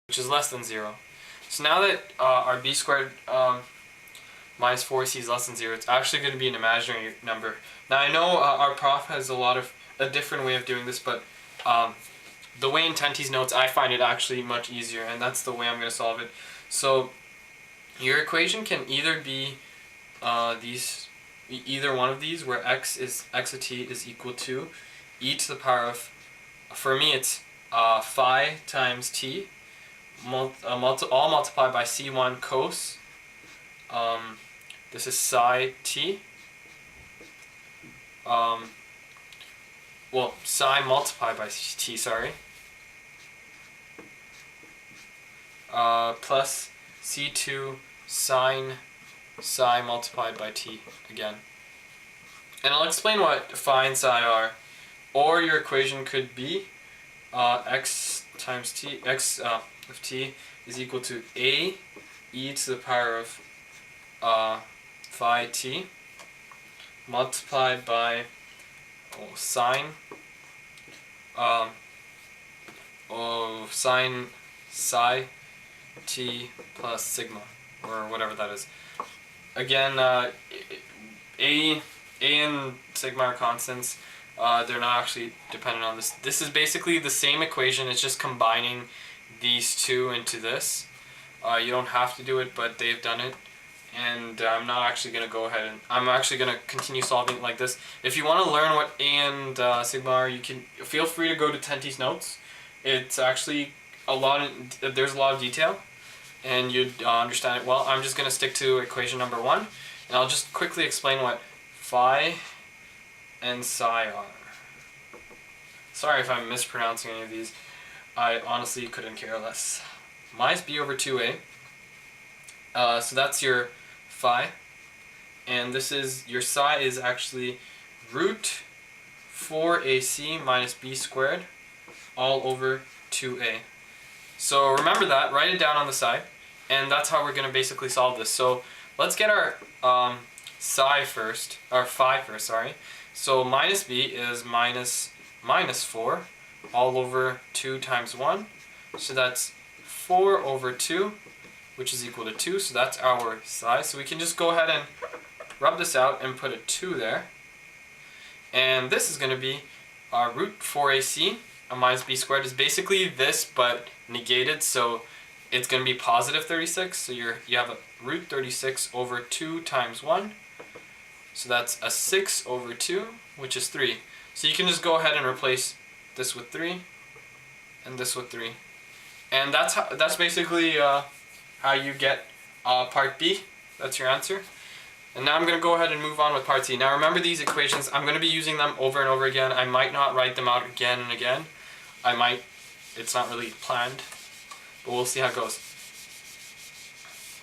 which is less than 0. So now that our b squared minus 4ac is less than 0, it's actually going to be an imaginary number. Now I know our prof has a different way of doing this, but the way in Tenty's notes, I find it actually much easier, and that's the way I'm going to solve it. So your equation can either be either one of these, where x of t is equal to e to the power of, for me it's phi times t, all multiplied by c1 cos, this is psi t, well, psi multiplied by t, sorry, plus c2 sine psi multiplied by t again. And I'll explain what phi and psi are. Or your equation could be x times t, x of t is equal to a e to the power of phi t multiplied by sine sine psi t plus sigma, or whatever that is. Again, a and sigma are constants. They're not actually dependent on this. This is basically the same equation. It's just combining these two into this. You don't have to do it, but they've done it. And I'm not actually going to go ahead and I'm actually going to continue solving it like this. If you want to learn what a and sigma are, you can feel free to go to Tenty's notes. It's actually there's a lot of detail, and you'd understand it well. I'm just going to stick to equation number 1, and I'll just quickly explain what phi and psi are. Sorry if I'm mispronouncing any of these. I honestly couldn't care less. Minus b over 2a. So that's your phi, and this is your psi is actually root 4ac minus b squared all over 2a. So remember that, write it down on the side, and that's how we're going to basically solve this. So let's get our psi first, or phi first, sorry. So minus b is minus 4 all over 2 times 1, so that's 4 over 2, which is equal to 2, so that's our psi. So we can just go ahead and rub this out and put a 2 there. And this is going to be root 4ac minus b squared is basically this, but negated, so it's going to be positive 36. So you have a root 36 over 2 times 1. So that's a 6 over 2, which is 3. So you can just go ahead and replace this with 3 and this with 3. And that's basically how you get part B. That's your answer. And now I'm going to go ahead and move on with part C. Now remember, these equations, I'm going to be using them over and over again. I might not write them out again and again. I might. It's not really planned, but we'll see how it goes.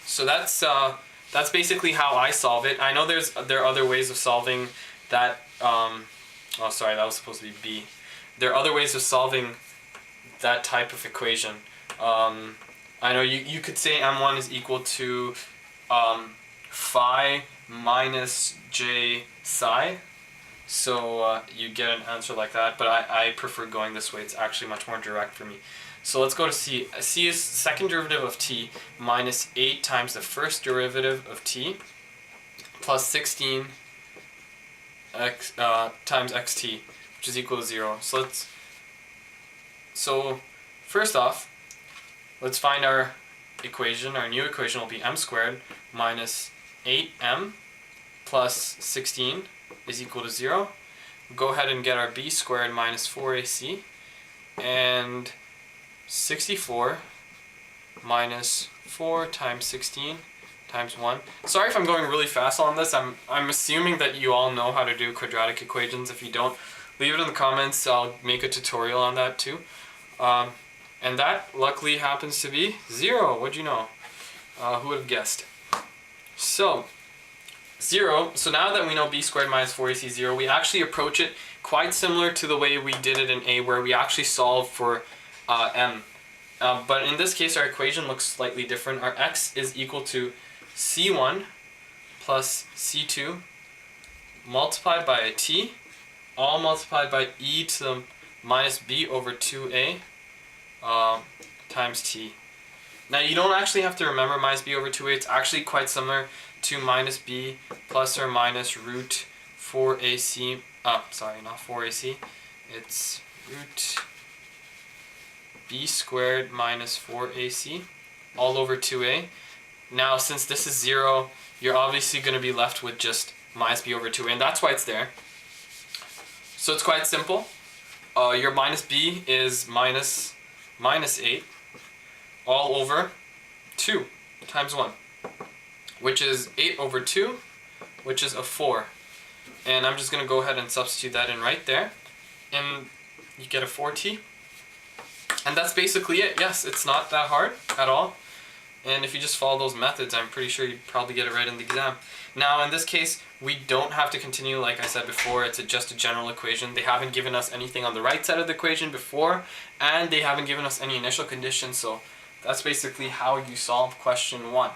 So that's basically how I solve it. I know there are other ways of solving that. Oh, sorry, that was supposed to be B. There are other ways of solving that type of equation. I know you could say m1 is equal to phi minus j psi, so you get an answer like that, but I prefer going this way. It's actually much more direct for me. So let's go to C. C is second derivative of t minus 8 times the first derivative of t plus 16 x times xt, which is equal to 0. So first off, let's find our equation. Our new equation will be m squared minus 8m plus 16 is equal to 0. Go ahead and get our b squared minus 4ac, and 64 minus 4 times 16 times 1. Sorry if I'm going really fast on this. I'm assuming that you all know how to do quadratic equations. If you don't, leave it in the comments. I'll make a tutorial on that too. And that luckily happens to be 0. What'd you know? Who would have guessed? So 0. So now that we know b squared minus 4ac 0, we actually approach it quite similar to the way we did it in A, where we actually solve for m. But in this case, our equation looks slightly different. Our x is equal to c1 plus c2 multiplied by a t, all multiplied by e to the minus b over 2a times t. Now you don't actually have to remember minus b over 2a. It's actually quite similar to minus b plus or minus root 4ac. Sorry, not 4ac. It's root b squared minus 4ac all over 2a. Now since this is 0, you're obviously going to be left with just minus b over 2a, and that's why it's there. So it's quite simple. Your minus b is minus 8 all over 2 times 1, which is 8 over 2, which is a 4. And I'm just going to go ahead and substitute that in right there, and you get a 4t. And that's basically it. Yes, it's not that hard at all. And if you just follow those methods, I'm pretty sure you'd probably get it right in the exam. Now, in this case, we don't have to continue, like I said before, it's just a general equation. They haven't given us anything on the right side of the equation before, and they haven't given us any initial conditions, so that's basically how you solve question 1.